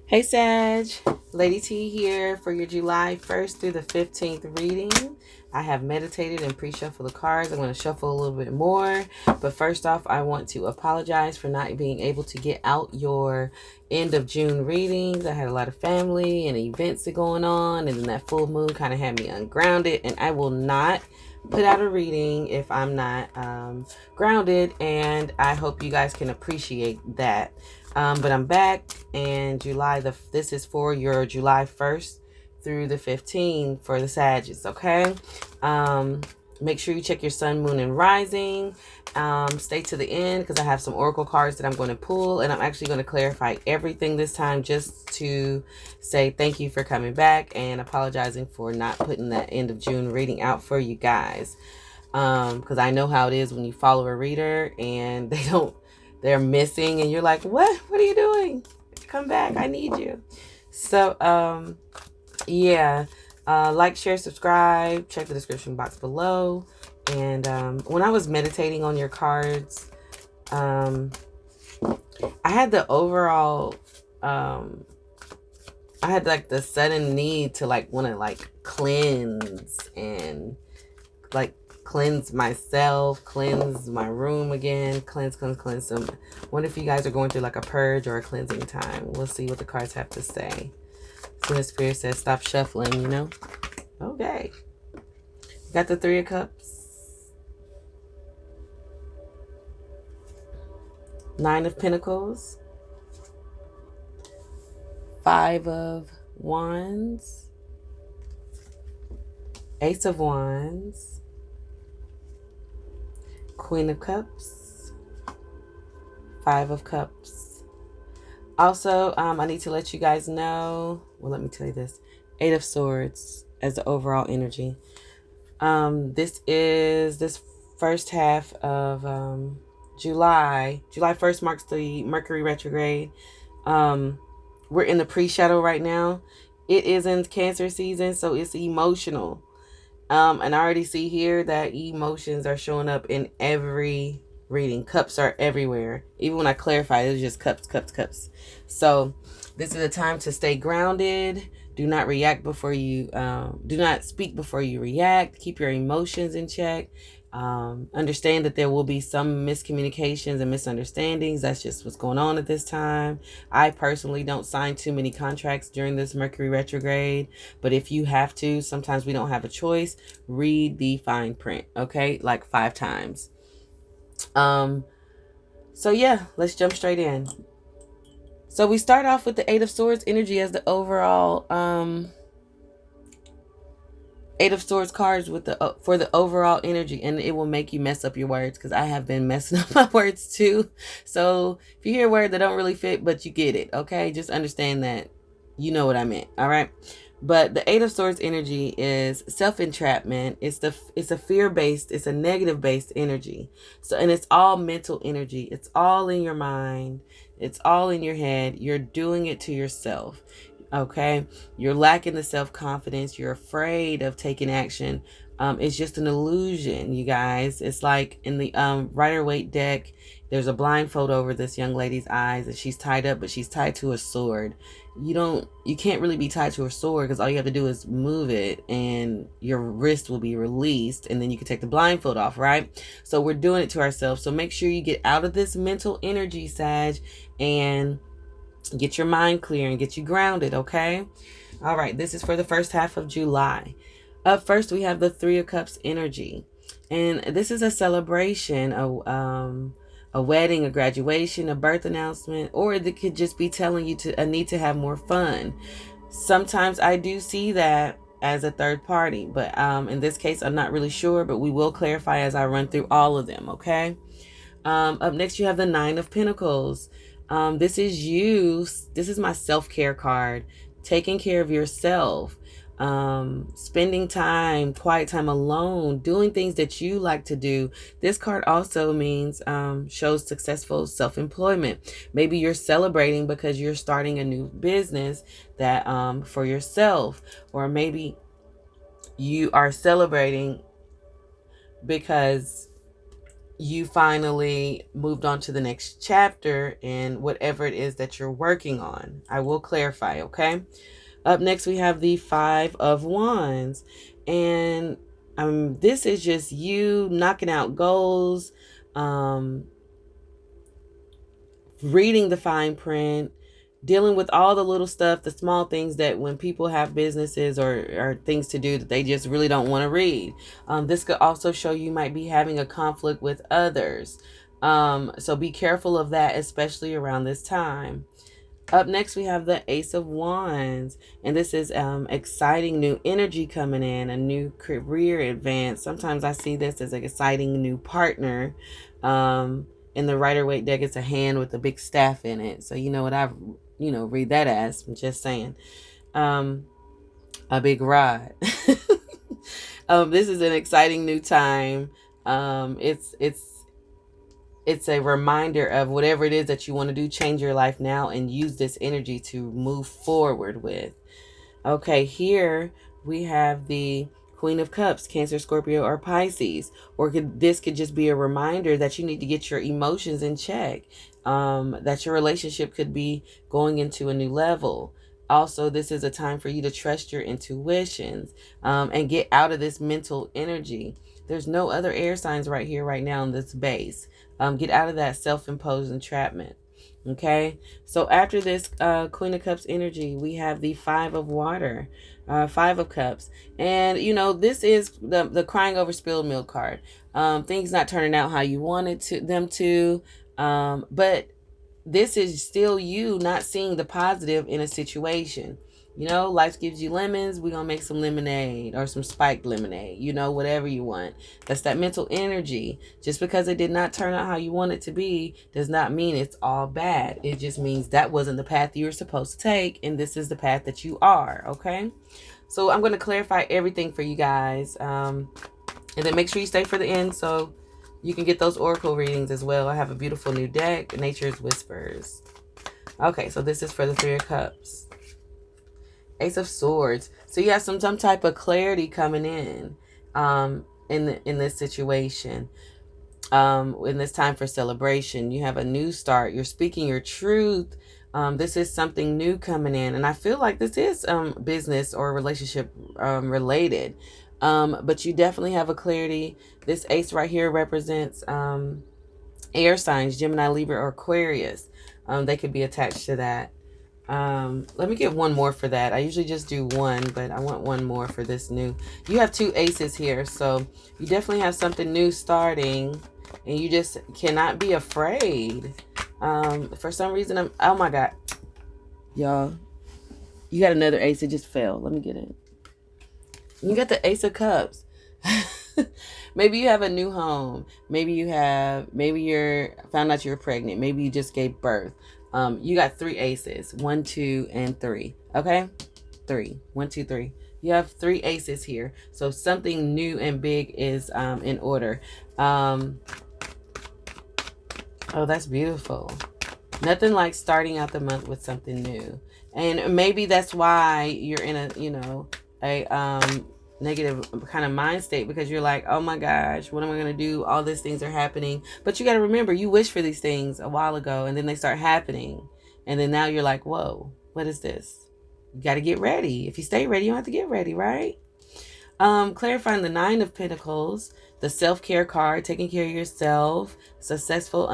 Hey Sag, Lady T here for your July 1st through the 15th reading. I have meditated and pre-shuffled the cards. I'm going to shuffle a little bit more. But first off, I want to apologize for not being able to get out your end of June readings. I had a lot of family and events going on, and then that full moon kind of had me ungrounded, and I will not put out a reading if I'm not grounded, and I hope you guys can appreciate that. But I'm back, and this is for your July 1st through the 15th for the Sagittarius, okay? Make sure you check your sun, moon, and rising. Stay to the end because I have some oracle cards that I'm going to pull, and I'm actually going to clarify everything this time just to say thank you for coming back and apologizing for not putting that end of June reading out for you guys. Because I know how it is when you follow a reader and they're missing, and you're like, what are you doing? Come back, I need you. So yeah, like, share, subscribe, check the description box below. And when I was meditating on your cards, I had the overall I had like the sudden need to like want to like cleanse and like cleanse myself, cleanse my room again, cleanse. So wonder if you guys are going through like a purge or a cleansing time. We'll see what the cards have to say. So the Spirit says stop shuffling, you know? Okay. Got the Three of Cups. Nine of Pentacles. Five of Wands. Ace of Wands. Queen of Cups. Five of Cups. Also, I need to let you guys know, well, let me tell you this. Eight of Swords as the overall energy. This first half of July. July 1st marks the Mercury retrograde. We're in the pre-shadow right now. It is in Cancer season, so it's emotional. And I already see here that emotions are showing up in every reading. Cups are everywhere. Even when I clarify, it's just cups. So this is a time to stay grounded. Do not react before you, do not speak before you react. Keep your emotions in check. Understand that there will be some miscommunications and misunderstandings. That's just what's going on at this time. I personally don't sign too many contracts during this Mercury retrograde, but if you have to, sometimes we don't have a choice. Read the fine print, okay? Like 5 times. So yeah, let's jump straight in. So we start off with the Eight of Swords energy as the overall Eight of Swords cards with the for the overall energy, and it will make you mess up your words because I have been messing up my words too. So if you hear a word that don't really fit, but you get it, okay, just understand that you know what I meant. All right. But the Eight of Swords energy is self-entrapment. It's a fear-based, it's a negative-based energy. So, and it's all mental energy. It's all in your mind. It's all in your head. You're doing it to yourself. Okay, you're lacking the self-confidence. You're afraid of taking action. It's just an illusion, you guys. It's like in the Rider-Waite deck, there's a blindfold over this young lady's eyes, and she's tied up, but she's tied to a sword. You can't really be tied to a sword because all you have to do is move it, and your wrist will be released, and then you can take the blindfold off, right? So we're doing it to ourselves. So make sure you get out of this mental energy, Sag, and get your mind clear and get you grounded, okay? All right, this is for the first half of July. Up first, we have the Three of Cups energy. And this is a celebration, a wedding, a graduation, a birth announcement, or it could just be telling you to a need to have more fun. Sometimes I do see that as a third party, but in this case, I'm not really sure, but we will clarify as I run through all of them, okay? Up next, you have the Nine of Pentacles. This is you. This is my self-care card. Taking care of yourself. Spending time, quiet time alone, doing things that you like to do. This card also means shows successful self-employment. Maybe you're celebrating because you're starting a new business that for yourself, or maybe you are celebrating because you finally moved on to the next chapter in whatever it is that you're working on. I will clarify, okay? Up next, we have the Five of Wands. And this is just you knocking out goals, reading the fine print, dealing with all the little stuff, the small things that when people have businesses or things to do that they just really don't want to read. This could also show you might be having a conflict with others. So be careful of that, especially around this time. Up next, we have the Ace of Wands, and this is exciting new energy coming in, a new career advance. Sometimes I see this as an exciting new partner. In the Rider-Waite deck, it's a hand with a big staff in it. So you know what I, read that as. I'm just saying, a big rod. This is an exciting new time. It's a reminder of whatever it is that you want to do, change your life now and use this energy to move forward with. Okay, here we have the Queen of Cups, Cancer, Scorpio, or Pisces. Or this could just be a reminder that you need to get your emotions in check, that your relationship could be going into a new level. Also, this is a time for you to trust your intuitions and get out of this mental energy. There's no other air signs right here, right now in this base. Get out of that self-imposed entrapment. Okay, so after this Queen of Cups energy, we have the Five of Water, Five of Cups. And, this is the crying over spilled milk card. Things not turning out how you wanted them to. But this is still you not seeing the positive in a situation. Life gives you lemons. We're going to make some lemonade or some spiked lemonade, whatever you want. That's that mental energy. Just because it did not turn out how you want it to be does not mean it's all bad. It just means that wasn't the path you were supposed to take. And this is the path that you are. Okay. So I'm going to clarify everything for you guys. And then make sure you stay for the end so you can get those oracle readings as well. I have a beautiful new deck, Nature's Whispers. Okay. So this is for the Three of Cups. Ace of Swords. So you have some type of clarity coming in this situation. In this time for celebration, you have a new start. You're speaking your truth. This is something new coming in, and I feel like this is business or relationship related. But you definitely have a clarity. This ace right here represents air signs, Gemini, Libra, or Aquarius. They could be attached to that. Let me get one more for that. I usually just do one, but I want one more for this new. You have two aces here, so you definitely have something new starting, and you just cannot be afraid. For some reason, oh my God, y'all, you got another ace. It just fell. Let me get it. You got the Ace of Cups. Maybe you have a new home. Maybe you're found out you're pregnant. Maybe you just gave birth. You got three aces, 1, 2, and 3. Okay, 3, 1, 2, 3. You have three aces here, so something new and big is in order. Oh, that's beautiful. Nothing like starting out the month with something new, and maybe that's why you're in a negative kind of mind state, because you're like, oh my gosh, what am I going to do? All these things are happening. But you got to remember, you wished for these things a while ago, and then they start happening. And then now you're like, whoa, what is this? You got to get ready. If you stay ready, you don't have to get ready, right? Clarifying the Nine of Pentacles, the self-care card, taking care of yourself, successful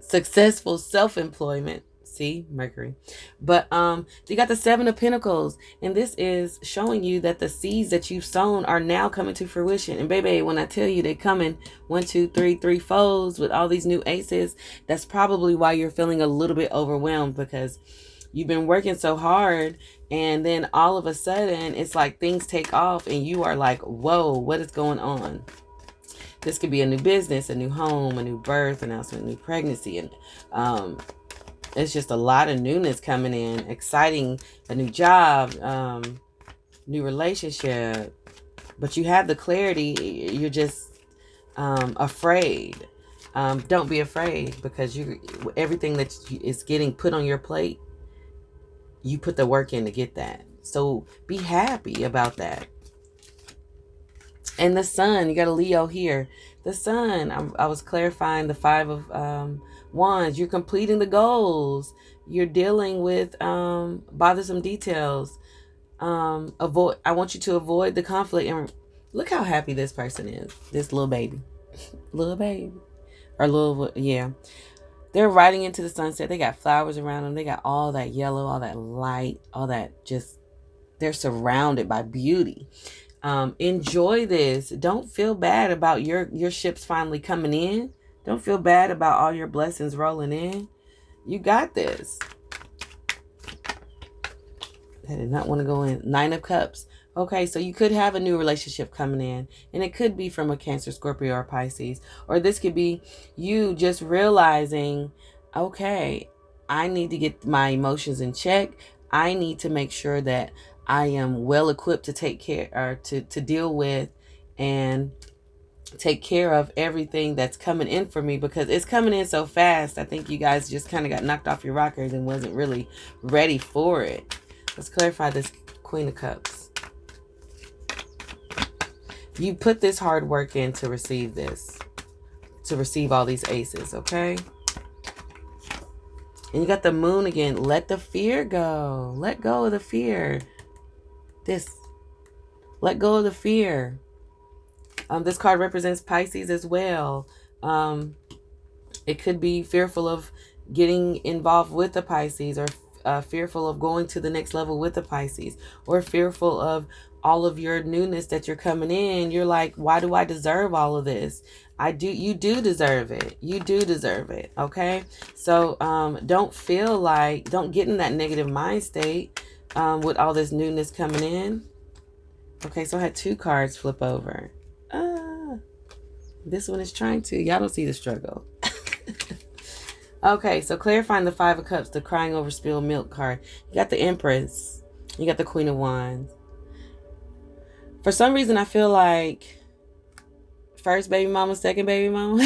successful self-employment. See, Mercury. But you got the Seven of Pentacles, and this is showing you that the seeds that you've sown are now coming to fruition. And baby, when I tell you they're coming 1, 2, 3 folds with all these new aces, that's probably why you're feeling a little bit overwhelmed, because you've been working so hard, and then all of a sudden it's like things take off and you are like, whoa, what is going on? This could be a new business, a new home, a new birth announcement, a new pregnancy, and it's just a lot of newness coming in, exciting, a new job, new relationship. But you have the clarity. You're just afraid. Don't be afraid, because everything that is getting put on your plate, you put the work in to get that. So be happy about that. And the sun, you got a Leo here. The sun, I was clarifying the 5 of wands. You're completing the goals. You're dealing with bothersome details. I want you to avoid the conflict. And look how happy this person is. This little baby. Little baby. Or little, yeah. They're riding into the sunset. They got flowers around them. They got all that yellow, all that light, all that just, they're surrounded by beauty. Enjoy this. Don't feel bad about your ships finally coming in. Don't feel bad about all your blessings rolling in. You got this. I did not want to go in. 9 of Cups. Okay, so you could have a new relationship coming in, and it could be from a Cancer, Scorpio, or Pisces. Or this could be you just realizing, okay, I need to get my emotions in check. I need to make sure that I am well equipped to take care, or to deal with and take care of everything that's coming in for me, because it's coming in so fast. I think you guys just kind of got knocked off your rockers and wasn't really ready for it. Let's clarify this Queen of Cups. You put this hard work in to receive this, to receive all these aces, okay? And you got the Moon again. Let the fear go. Let go of the fear. Let go of the fear. This card represents Pisces as well. It could be fearful of getting involved with the Pisces, or fearful of going to the next level with the Pisces, or fearful of all of your newness that you're coming in. You're like, why do I deserve all of this? You do deserve it. You do deserve it. Okay. So, don't get in that negative mind state, with all this newness coming in. Okay. So I had 2 cards flip over. This one is trying to, y'all don't see the struggle. Okay, so clarifying the 5 of Cups, the crying over spilled milk card. You got the Empress. You got the Queen of Wands. For some reason, I feel like first baby mama, second baby mama.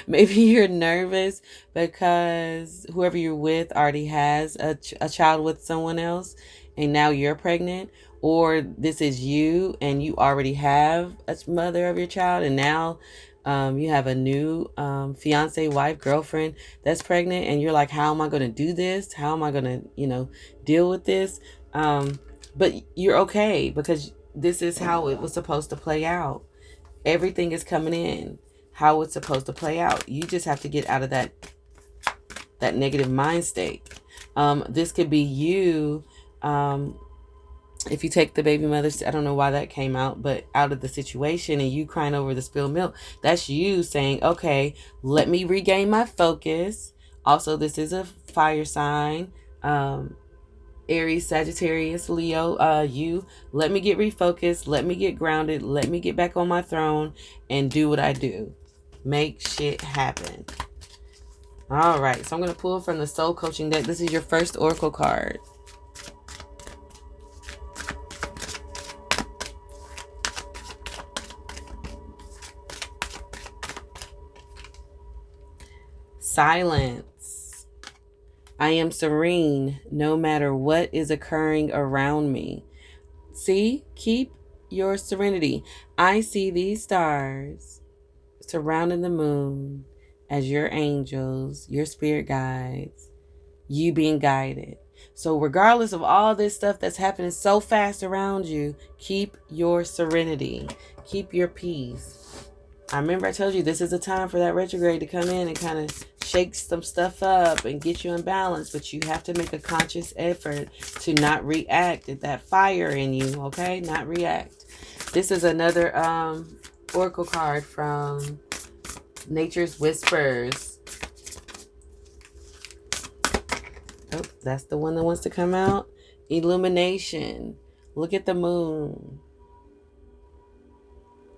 Maybe you're nervous because whoever you're with already has a child with someone else, and now you're pregnant. Or this is you and you already have a mother of your child, and now you have a new fiance, wife, girlfriend that's pregnant, and you're like, how am I going to do this? How am I going to, deal with this? But you're okay, because this is how it was supposed to play out. Everything is coming in how it's supposed to play out. You just have to get out of that negative mind state. This could be you. If you take the baby mother, I don't know why that came out, but out of the situation and you crying over the spilled milk, that's you saying, okay, let me regain my focus. Also, this is a fire sign. Aries, Sagittarius, Leo, let me get refocused. Let me get grounded. Let me get back on my throne and do what I do. Make shit happen. All right. So I'm going to pull from the Soul Coaching deck. This is your first Oracle card. Silence. I am serene no matter what is occurring around me. See, keep your serenity. I see these stars surrounding the moon as your angels, your spirit guides, you being guided. So regardless of all this stuff that's happening so fast around you, keep your serenity. Keep your peace. I remember I told you this is a time for that retrograde to come in and kind of shake some stuff up and get you in balance, but you have to make a conscious effort to not react at that fire in you, okay? Not react. This is another oracle card from Nature's Whispers. Oh, that's the one that wants to come out. Illumination. Look at the moon.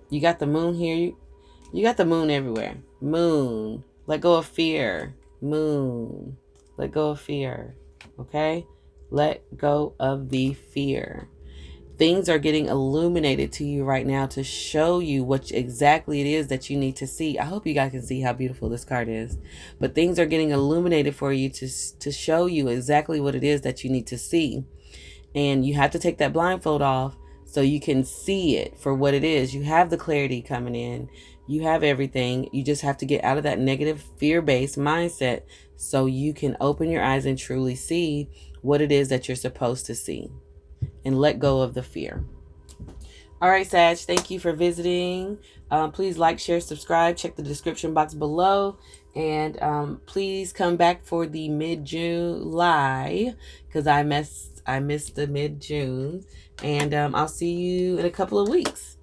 You got the moon here. You got the moon everywhere. Moon. Let go of fear. Moon. Let go of fear. Okay? Let go of the fear. Things are getting illuminated to you right now to show you what exactly it is that you need to see. I hope you guys can see how beautiful this card is. But things are getting illuminated for you to show you exactly what it is that you need to see. And you have to take that blindfold off so you can see it for what it is. You have the clarity coming in. You have everything. You just have to get out of that negative fear-based mindset so you can open your eyes and truly see what it is that you're supposed to see and let go of the fear. All right, Sag, thank you for visiting. Please like, share, subscribe. Check the description box below. And please come back for the mid-July, because I missed the mid-June. And I'll see you in a couple of weeks.